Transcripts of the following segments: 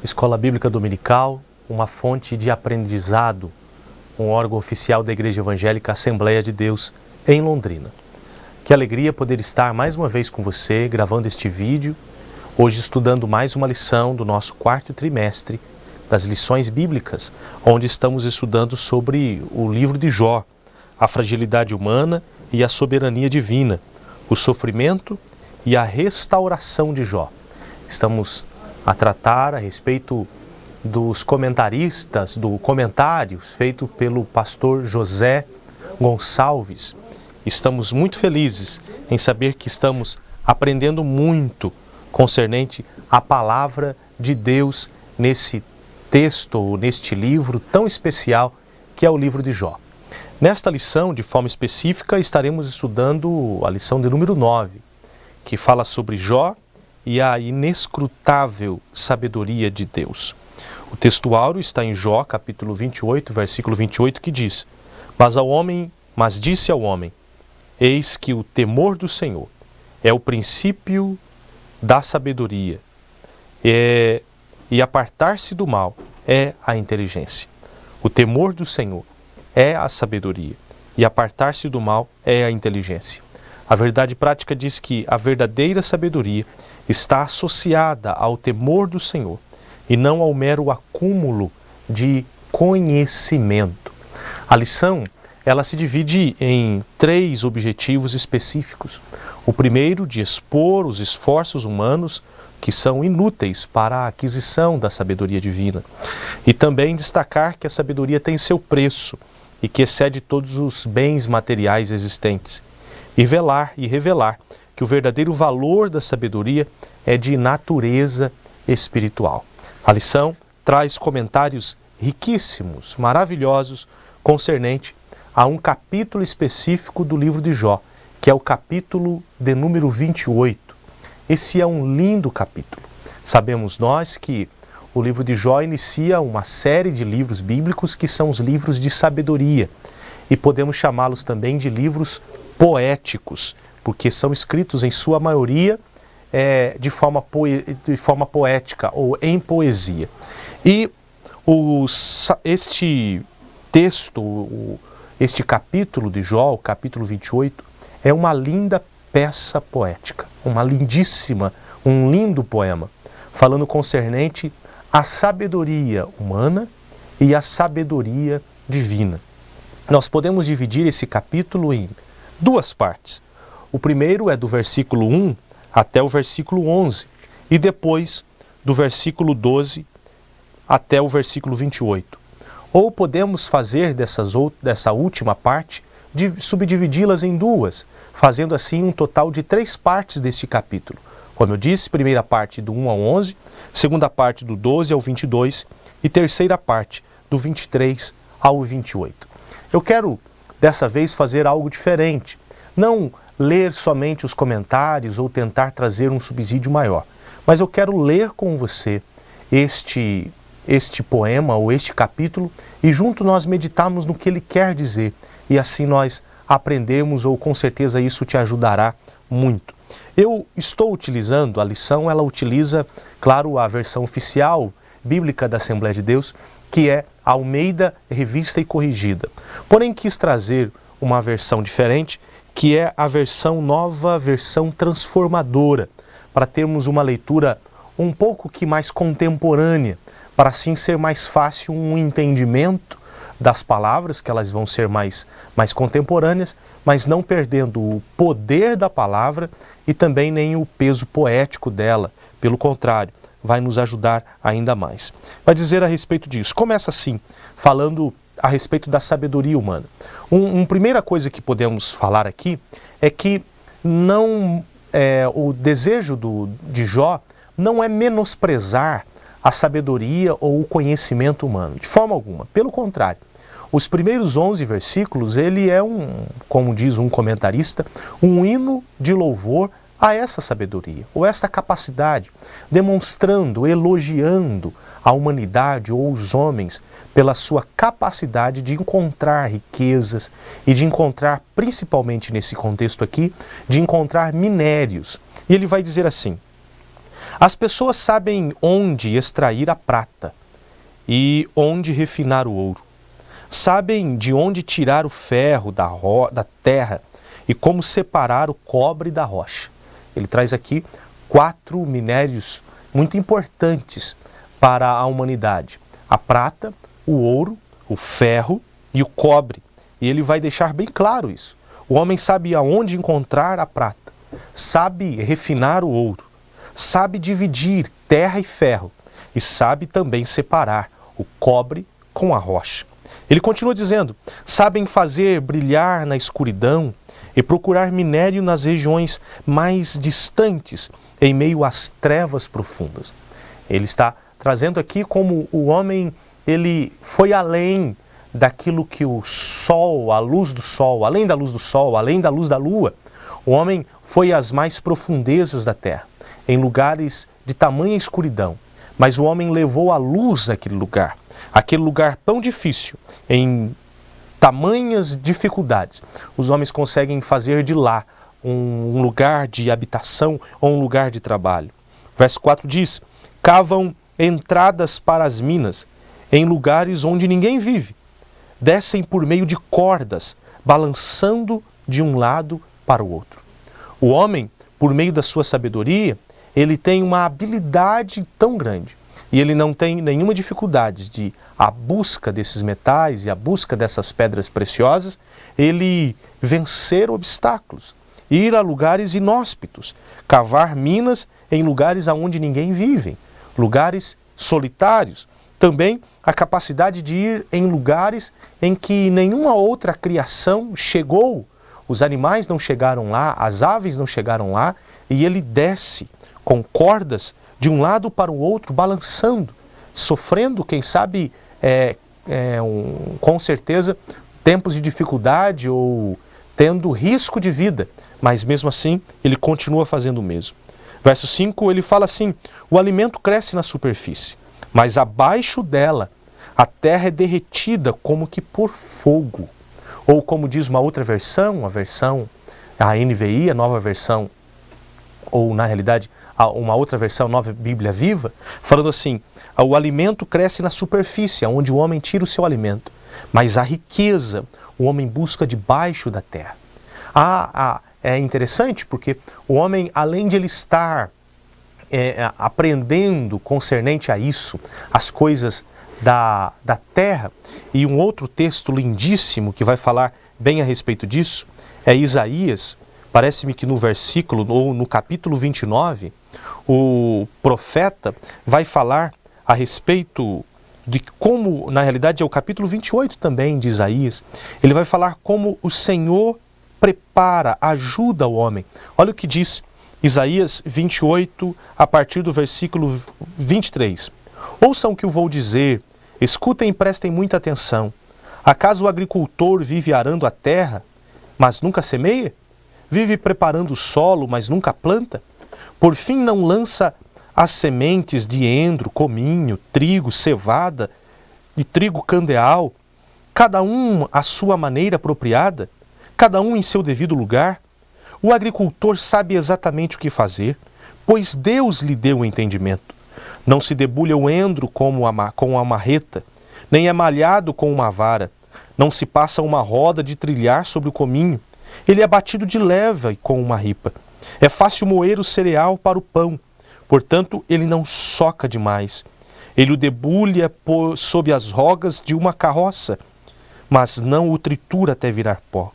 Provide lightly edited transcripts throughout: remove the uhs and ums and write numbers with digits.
Escola Bíblica Dominical, uma fonte de aprendizado, um órgão oficial da Igreja Evangélica Assembleia de Deus em Londrina. Que alegria poder estar mais uma vez com você, gravando este vídeo, hoje estudando mais uma lição do nosso quarto trimestre das lições bíblicas, onde estamos estudando sobre o livro de Jó, a fragilidade humana e a soberania divina, o sofrimento e a restauração de Jó. Estamos a tratar a respeito dos comentaristas, do comentário feito pelo pastor José Gonçalves. Estamos muito felizes em saber que estamos aprendendo muito concernente à palavra de Deus nesse texto, ou neste livro tão especial que é o livro de Jó. Nesta lição, de forma específica, estaremos estudando a lição de número 9, que fala sobre Jó e a inescrutável sabedoria de Deus. O texto áureo está em Jó, capítulo 28, versículo 28, que diz: Mas disse ao homem, eis que o temor do Senhor é o princípio da sabedoria, e apartar-se do mal é a inteligência. O temor do Senhor é a sabedoria, e apartar-se do mal é a inteligência. A verdade prática diz que a verdadeira sabedoria está associada ao temor do Senhor e não ao mero acúmulo de conhecimento. A lição, ela se divide em 3 objetivos específicos. O primeiro, de expor os esforços humanos que são inúteis para a aquisição da sabedoria divina. E também destacar que a sabedoria tem seu preço e que excede todos os bens materiais existentes. E revelar que o verdadeiro valor da sabedoria é de natureza espiritual. A lição traz comentários riquíssimos, maravilhosos, concernente a um capítulo específico do livro de Jó, que é o capítulo de número 28. Esse é um lindo capítulo. Sabemos nós que o livro de Jó inicia uma série de livros bíblicos que são os livros de sabedoria, e podemos chamá-los também de livros poéticos, porque são escritos em sua maioria de forma poética ou em poesia. E este texto, este capítulo de Jó, o capítulo 28, é uma linda peça poética, um lindo poema, falando concernente à sabedoria humana e à sabedoria divina. Nós podemos dividir esse capítulo em 2 partes. O primeiro é do versículo 1 até o versículo 11, e depois do versículo 12 até o versículo 28. Ou podemos fazer dessa última parte, subdividi-las em 2, fazendo assim um total de 3 partes deste capítulo. Como eu disse, primeira parte do 1 ao 11, segunda parte do 12 ao 22 e terceira parte do 23 ao 28. Eu quero, dessa vez, fazer algo diferente. Não ler somente os comentários ou tentar trazer um subsídio maior. Mas eu quero ler com você este poema ou este capítulo e junto nós meditarmos no que ele quer dizer. E assim nós aprendemos, ou com certeza isso te ajudará muito. Eu estou utilizando, a lição ela utiliza, claro, a versão oficial bíblica da Assembleia de Deus, que é Almeida, Revista e Corrigida. Porém, quis trazer uma versão diferente, que é a nova versão transformadora, para termos uma leitura um pouco que mais contemporânea, para assim ser mais fácil um entendimento das palavras, que elas vão ser mais contemporâneas, mas não perdendo o poder da palavra e também nem o peso poético dela. Pelo contrário, vai nos ajudar ainda mais. Vai dizer a respeito disso. Começa assim, falando a respeito da sabedoria humana. Uma primeira coisa que podemos falar aqui é que o desejo de Jó não é menosprezar a sabedoria ou o conhecimento humano, de forma alguma. Pelo contrário, os primeiros 11 versículos, ele é como diz um comentarista, um hino de louvor a essa sabedoria, ou essa capacidade, demonstrando, elogiando a humanidade ou os homens pela sua capacidade de encontrar riquezas e de encontrar, principalmente nesse contexto aqui, de encontrar minérios. E ele vai dizer assim: As pessoas sabem onde extrair a prata e onde refinar o ouro. Sabem de onde tirar o ferro da terra e como separar o cobre da rocha. Ele traz aqui 4 minérios muito importantes para a humanidade: a prata, o ouro, o ferro e o cobre. E ele vai deixar bem claro isso. O homem sabe aonde encontrar a prata, sabe refinar o ouro, sabe dividir terra e ferro e sabe também separar o cobre com a rocha. Ele continua dizendo: sabem fazer brilhar na escuridão e procurar minério nas regiões mais distantes, em meio às trevas profundas. Ele está trazendo aqui como o homem ele foi além daquilo que o sol, a luz do sol, além da luz do sol, além da luz da lua. O homem foi às mais profundezas da terra, em lugares de tamanha escuridão. Mas o homem levou a luz àquele lugar tão difícil, em tamanhas dificuldades. Os homens conseguem fazer de lá um lugar de habitação ou um lugar de trabalho. Verso 4 diz: cavam entradas para as minas, em lugares onde ninguém vive. Descem por meio de cordas, balançando de um lado para o outro. O homem, por meio da sua sabedoria, ele tem uma habilidade tão grande e ele não tem nenhuma dificuldade de a busca desses metais e a busca dessas pedras preciosas, ele vencer obstáculos, ir a lugares inóspitos, cavar minas em lugares aonde ninguém vive, lugares solitários. Também a capacidade de ir em lugares em que nenhuma outra criação chegou. Os animais não chegaram lá, as aves não chegaram lá, e ele desce com cordas de um lado para o outro, balançando, sofrendo, quem sabe, com certeza, tempos de dificuldade ou tendo risco de vida, mas mesmo assim ele continua fazendo o mesmo. Verso 5, ele fala assim: o alimento cresce na superfície, mas abaixo dela a terra é derretida como que por fogo. Ou como diz uma outra versão, a NVI, a nova versão, ou na realidade uma outra versão, Nova Bíblia Viva, falando assim: o alimento cresce na superfície, onde o homem tira o seu alimento, mas a riqueza o homem busca debaixo da terra. É interessante porque o homem, além de ele estar aprendendo concernente a isso, as coisas da terra, e um outro texto lindíssimo que vai falar bem a respeito disso, é Isaías. Parece-me que no versículo, ou no capítulo 29, o profeta vai falar a respeito de como, na realidade é o capítulo 28 também de Isaías, ele vai falar como o Senhor prepara, ajuda o homem. Olha o que diz Isaías 28, a partir do versículo 23. Ouçam o que eu vou dizer, escutem e prestem muita atenção. Acaso o agricultor vive arando a terra, mas nunca semeia? Vive preparando o solo, mas nunca planta? Por fim não lança as sementes de endro, cominho, trigo, cevada e trigo candeal, cada um à sua maneira apropriada, cada um em seu devido lugar? O agricultor sabe exatamente o que fazer, pois Deus lhe deu o entendimento. Não se debulha o endro com a marreta, nem é malhado com uma vara. Não se passa uma roda de trilhar sobre o cominho. Ele é batido de leve com uma ripa. É fácil moer o cereal para o pão, portanto ele não soca demais. Ele o debulha sob as rogas de uma carroça, mas não o tritura até virar pó.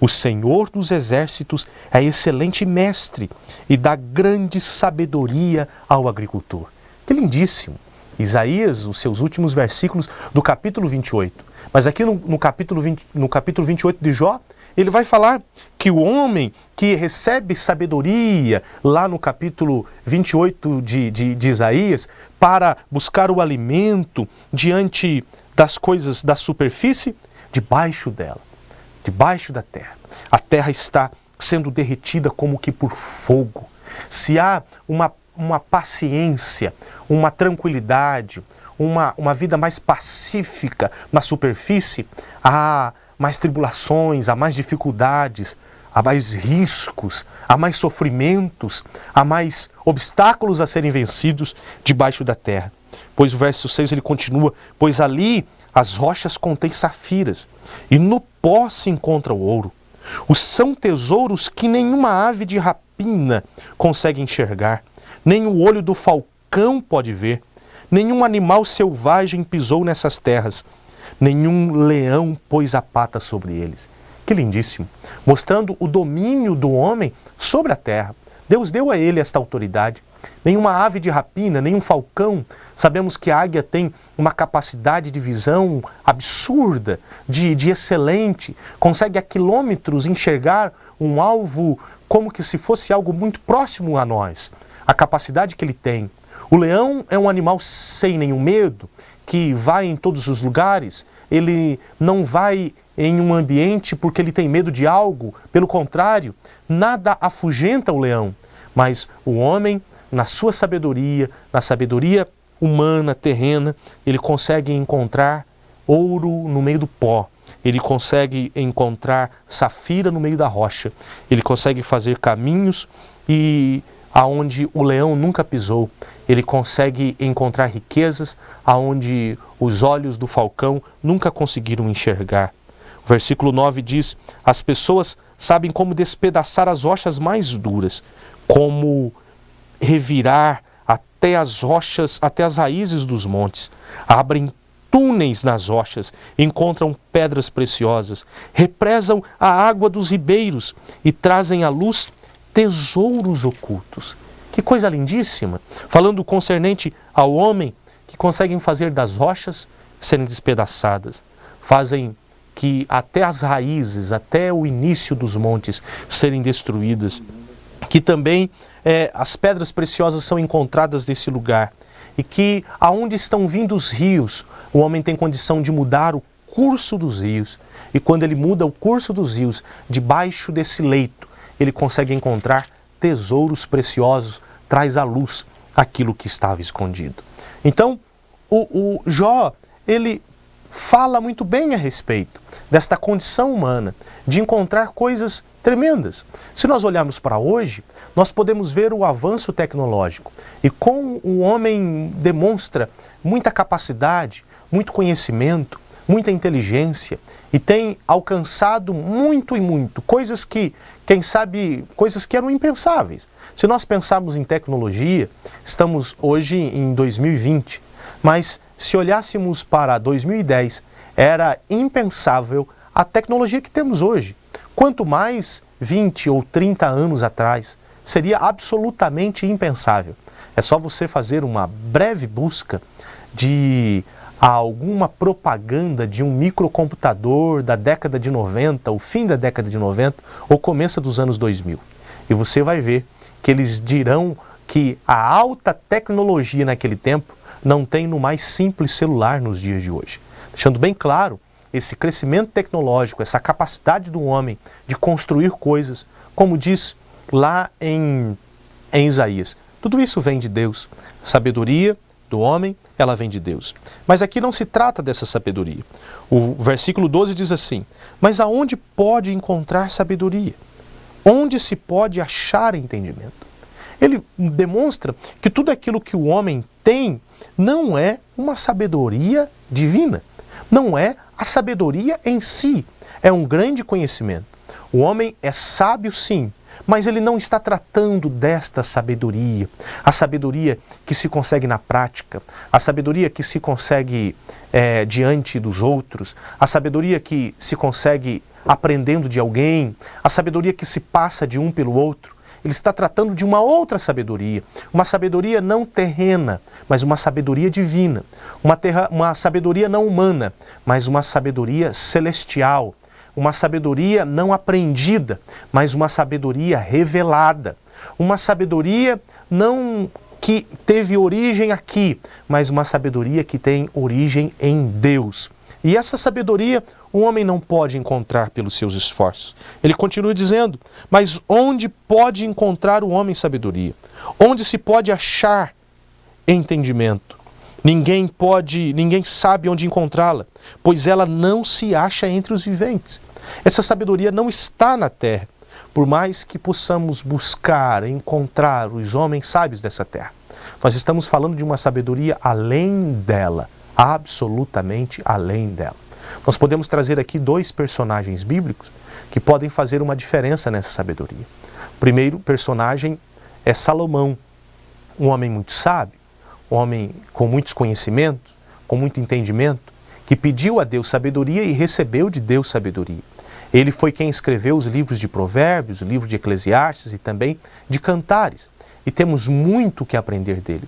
O Senhor dos Exércitos é excelente mestre e dá grande sabedoria ao agricultor. Que lindíssimo! Isaías, os seus últimos versículos do capítulo 28. Mas aqui no capítulo 28 de Jó, ele vai falar que o homem que recebe sabedoria, lá no capítulo 28 de Isaías, para buscar o alimento diante das coisas da superfície, debaixo dela, debaixo da terra. A terra está sendo derretida como que por fogo. Se há uma paciência, uma tranquilidade, uma vida mais pacífica na superfície, há mais tribulações, há mais dificuldades há mais riscos, há mais sofrimentos, há mais obstáculos a serem vencidos debaixo da terra. Pois o verso 6 ele continua, pois ali as rochas contêm safiras, e no pó se encontra o ouro. Os são tesouros que nenhuma ave de rapina consegue enxergar, nem o olho do falcão pode ver, nenhum animal selvagem pisou nessas terras, nenhum leão pôs a pata sobre eles. Que lindíssimo! Mostrando o domínio do homem sobre a terra. Deus deu a ele esta autoridade. Nenhuma ave de rapina, nenhum falcão. Sabemos que a águia tem uma capacidade de visão absurda, de excelente. Consegue a quilômetros enxergar um alvo como que se fosse algo muito próximo a nós. A capacidade que ele tem. O leão é um animal sem nenhum medo, que vai em todos os lugares. Ele não vai em um ambiente porque ele tem medo de algo. Pelo contrário, nada afugenta o leão. Mas o homem, na sua sabedoria, na sabedoria humana, terrena, ele consegue encontrar ouro no meio do pó. Ele consegue encontrar safira no meio da rocha. Ele consegue fazer caminhos e aonde o leão nunca pisou. Ele consegue encontrar riquezas aonde os olhos do falcão nunca conseguiram enxergar. O versículo 9 diz, as pessoas sabem como despedaçar as rochas mais duras, como revirar até as rochas, até as raízes dos montes. Abrem túneis nas rochas, encontram pedras preciosas, represam a água dos ribeiros e trazem à luz tesouros ocultos. Que coisa lindíssima! Falando concernente ao homem, que conseguem fazer das rochas serem despedaçadas, fazem que até as raízes, até o início dos montes serem destruídas, que também as pedras preciosas são encontradas nesse lugar, e que aonde estão vindo os rios, o homem tem condição de mudar o curso dos rios, e quando ele muda o curso dos rios, debaixo desse leito, ele consegue encontrar tesouros preciosos, traz à luz aquilo que estava escondido. Então, o Jó, ele fala muito bem a respeito desta condição humana de encontrar coisas tremendas. Se nós olharmos para hoje, nós podemos ver o avanço tecnológico e como o homem demonstra muita capacidade, muito conhecimento, muita inteligência e tem alcançado muito e muito coisas que, quem sabe, coisas que eram impensáveis. Se nós pensarmos em tecnologia, estamos hoje em 2020, mas se olhássemos para 2010, era impensável a tecnologia que temos hoje. Quanto mais 20 ou 30 anos atrás, seria absolutamente impensável. É só você fazer uma breve busca de alguma propaganda de um microcomputador da década de 90, o fim da década de 90, ou começo dos anos 2000. E você vai ver que eles dirão que a alta tecnologia naquele tempo não tem no mais simples celular nos dias de hoje. Deixando bem claro esse crescimento tecnológico, essa capacidade do homem de construir coisas, como diz lá em Isaías. Tudo isso vem de Deus. A sabedoria do homem, ela vem de Deus. Mas aqui não se trata dessa sabedoria. O versículo 12 diz assim, mas aonde pode encontrar sabedoria? Onde se pode achar entendimento? Ele demonstra que tudo aquilo que o homem tem não é uma sabedoria divina. Não é a sabedoria em si. É um grande conhecimento. O homem é sábio, sim, mas ele não está tratando desta sabedoria. A sabedoria que se consegue na prática, a sabedoria que se consegue diante dos outros, a sabedoria que se consegue aprendendo de alguém, a sabedoria que se passa de um pelo outro. Ele está tratando de uma outra sabedoria, uma sabedoria não terrena, mas uma sabedoria divina, uma sabedoria não humana, mas uma sabedoria celestial, uma sabedoria não aprendida, mas uma sabedoria revelada, uma sabedoria não que teve origem aqui, mas uma sabedoria que tem origem em Deus. E essa sabedoria o homem não pode encontrar pelos seus esforços. Ele continua dizendo, mas onde pode encontrar o homem sabedoria? Onde se pode achar entendimento? Ninguém sabe onde encontrá-la, pois ela não se acha entre os viventes. Essa sabedoria não está na terra, por mais que possamos buscar, encontrar os homens sábios dessa terra, nós estamos falando de uma sabedoria além dela, absolutamente além dela. Nós podemos trazer aqui dois personagens bíblicos que podem fazer uma diferença nessa sabedoria. O primeiro personagem é Salomão, um homem muito sábio, um homem com muitos conhecimentos, com muito entendimento, que pediu a Deus sabedoria e recebeu de Deus sabedoria. Ele foi quem escreveu os livros de Provérbios, o livro de Eclesiastes e também de Cantares. E temos muito que aprender dele.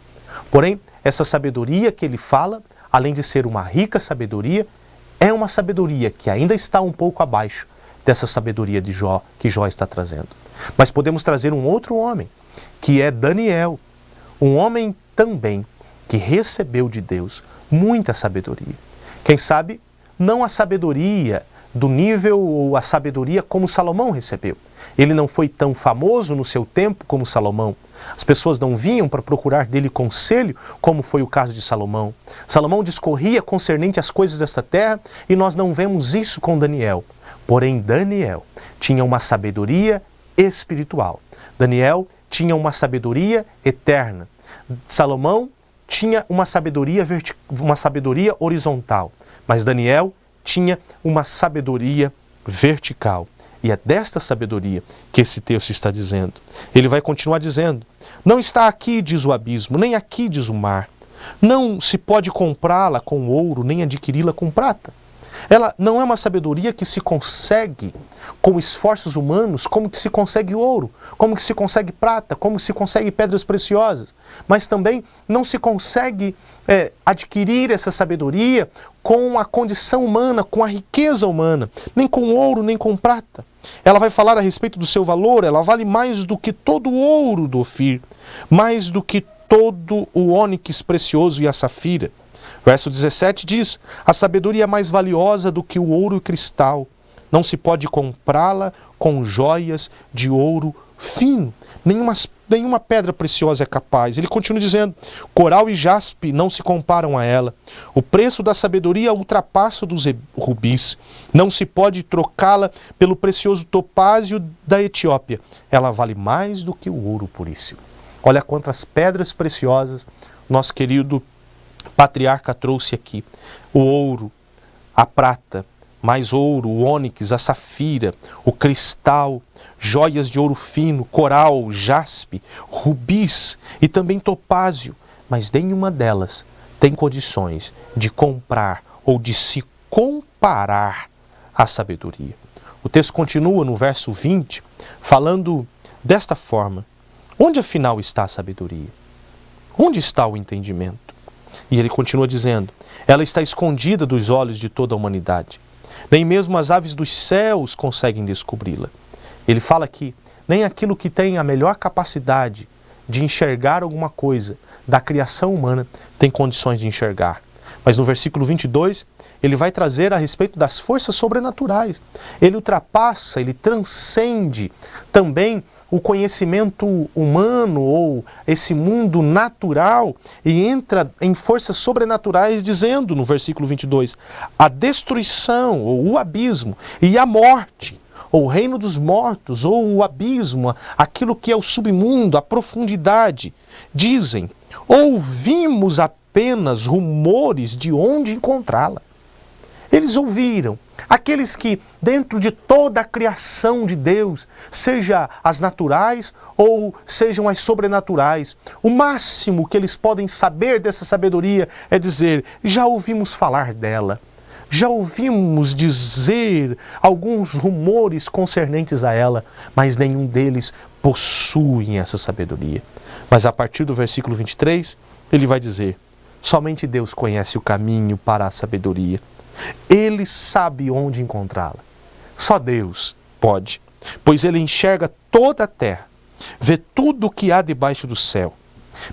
Porém, essa sabedoria que ele fala, além de ser uma rica sabedoria, é uma sabedoria que ainda está um pouco abaixo dessa sabedoria de Jó, que Jó está trazendo. Mas podemos trazer um outro homem, que é Daniel, um homem também que recebeu de Deus muita sabedoria. Quem sabe, não a sabedoria do nível ou a sabedoria como Salomão recebeu. Ele não foi tão famoso no seu tempo como Salomão. As pessoas não vinham para procurar dele conselho, como foi o caso de Salomão. Salomão discorria concernente às coisas desta terra e nós não vemos isso com Daniel. Porém, Daniel tinha uma sabedoria espiritual. Daniel tinha uma sabedoria eterna. Salomão tinha uma sabedoria horizontal, mas Daniel tinha uma sabedoria vertical. E é desta sabedoria que esse texto está dizendo. Ele vai continuar dizendo: não está aqui, diz o abismo, nem aqui, diz o mar. Não se pode comprá-la com ouro, nem adquiri-la com prata. Ela não é uma sabedoria que se consegue com esforços humanos, como que se consegue ouro, como que se consegue prata, como que se consegue pedras preciosas. Mas também não se consegue adquirir essa sabedoria com a condição humana, com a riqueza humana, nem com ouro, nem com prata. Ela vai falar a respeito do seu valor, ela vale mais do que todo o ouro do Ofir, mais do que todo o ônix precioso e a safira. Verso 17 diz: a sabedoria é mais valiosa do que o ouro e o cristal. Não se pode comprá-la com joias de ouro fino. Nenhuma pedra preciosa é capaz. Ele continua dizendo: coral e jaspe não se comparam a ela. O preço da sabedoria ultrapassa o dos rubis. Não se pode trocá-la pelo precioso topázio da Etiópia. Ela vale mais do que o ouro puríssimo. Olha quantas pedras preciosas nosso querido patriarca trouxe aqui. O ouro, a prata, mais ouro, o ônix, a safira, o cristal, joias de ouro fino, coral, jaspe, rubis e também topázio. Mas nenhuma delas tem condições de comprar ou de se comparar à sabedoria. O texto continua no verso 20, falando desta forma: onde afinal está a sabedoria? Onde está o entendimento? E ele continua dizendo: ela está escondida dos olhos de toda a humanidade. Nem mesmo as aves dos céus conseguem descobri-la. Ele fala que nem aquilo que tem a melhor capacidade de enxergar alguma coisa da criação humana tem condições de enxergar. Mas no versículo 22, ele vai trazer a respeito das forças sobrenaturais. Ele ultrapassa, ele transcende também o conhecimento humano ou esse mundo natural e entra em forças sobrenaturais, dizendo no versículo 22, a destruição ou o abismo e a morte, ou o reino dos mortos, ou o abismo, aquilo que é o submundo, a profundidade, dizem: ouvimos apenas rumores de onde encontrá-la. Eles ouviram. Aqueles que, dentro de toda a criação de Deus, seja as naturais ou sejam as sobrenaturais, o máximo que eles podem saber dessa sabedoria é dizer: já ouvimos falar dela, já ouvimos dizer alguns rumores concernentes a ela, mas nenhum deles possui essa sabedoria. Mas a partir do versículo 23, ele vai dizer: somente Deus conhece o caminho para a sabedoria. Ele sabe onde encontrá-la. Só Deus pode, pois Ele enxerga toda a terra, vê tudo o que há debaixo do céu.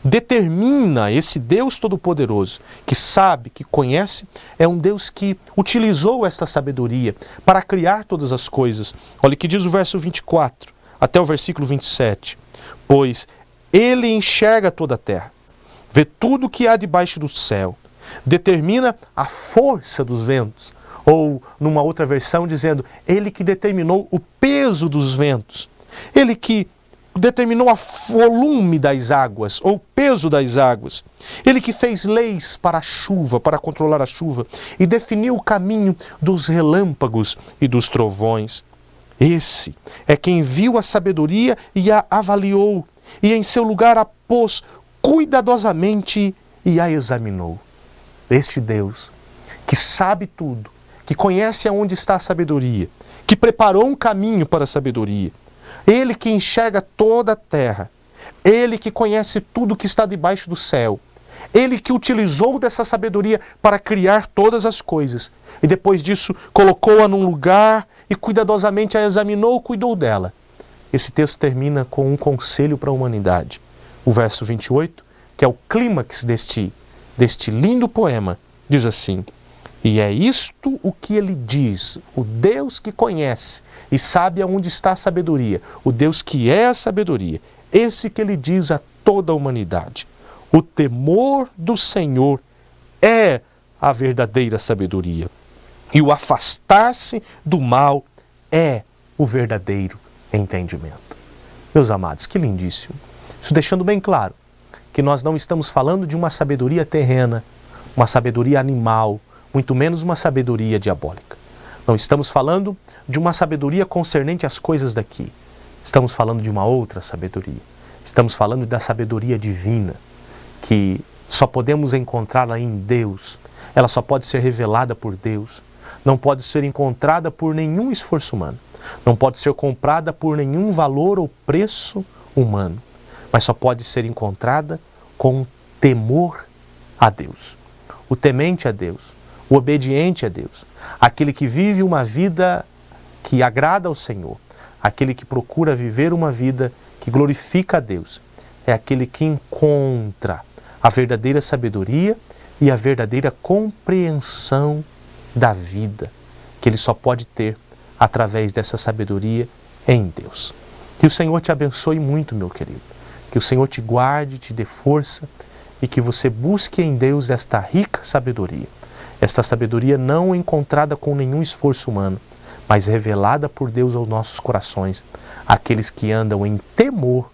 Determina esse Deus Todo-Poderoso, que sabe, que conhece, é um Deus que utilizou esta sabedoria para criar todas as coisas. Olha o que diz o verso 24 até o versículo 27. Pois Ele enxerga toda a terra, vê tudo o que há debaixo do céu. Determina a força dos ventos, ou numa outra versão dizendo, ele que determinou o peso dos ventos. Ele que determinou o volume das águas, ou o peso das águas. Ele que fez leis para a chuva, para controlar a chuva, e definiu o caminho dos relâmpagos e dos trovões. Esse é quem viu a sabedoria e a avaliou, e em seu lugar a pôs cuidadosamente e a examinou. Este Deus, que sabe tudo, que conhece aonde está a sabedoria, que preparou um caminho para a sabedoria, Ele que enxerga toda a terra, Ele que conhece tudo que está debaixo do céu, Ele que utilizou dessa sabedoria para criar todas as coisas, e depois disso colocou-a num lugar e cuidadosamente a examinou, cuidou dela. Esse texto termina com um conselho para a humanidade. O verso 28, que é o clímax deste lindo poema, diz assim: e é isto o que ele diz, o Deus que conhece e sabe aonde está a sabedoria, o Deus que é a sabedoria, esse que ele diz a toda a humanidade: o temor do Senhor é a verdadeira sabedoria, e o afastar-se do mal é o verdadeiro entendimento. Meus amados, que lindíssimo. Isso deixando bem claro que nós não estamos falando de uma sabedoria terrena, uma sabedoria animal, muito menos uma sabedoria diabólica. Não estamos falando de uma sabedoria concernente às coisas daqui. Estamos falando de uma outra sabedoria. Estamos falando da sabedoria divina, que só podemos encontrá-la em Deus. Ela só pode ser revelada por Deus. Não pode ser encontrada por nenhum esforço humano. Não pode ser comprada por nenhum valor ou preço humano. Mas só pode ser encontrada com temor a Deus. O temente a Deus, o obediente a Deus, aquele que vive uma vida que agrada ao Senhor, aquele que procura viver uma vida que glorifica a Deus, é aquele que encontra a verdadeira sabedoria e a verdadeira compreensão da vida, que ele só pode ter através dessa sabedoria em Deus. Que o Senhor te abençoe muito, meu querido. Que o Senhor te guarde, te dê força e que você busque em Deus esta rica sabedoria. Esta sabedoria não encontrada com nenhum esforço humano, mas revelada por Deus aos nossos corações, aqueles que andam em temor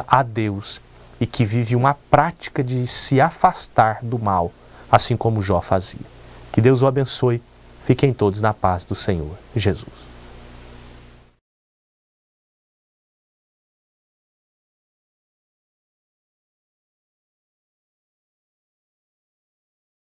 a Deus e que vivem uma prática de se afastar do mal, assim como Jó fazia. Que Deus o abençoe. Fiquem todos na paz do Senhor Jesus.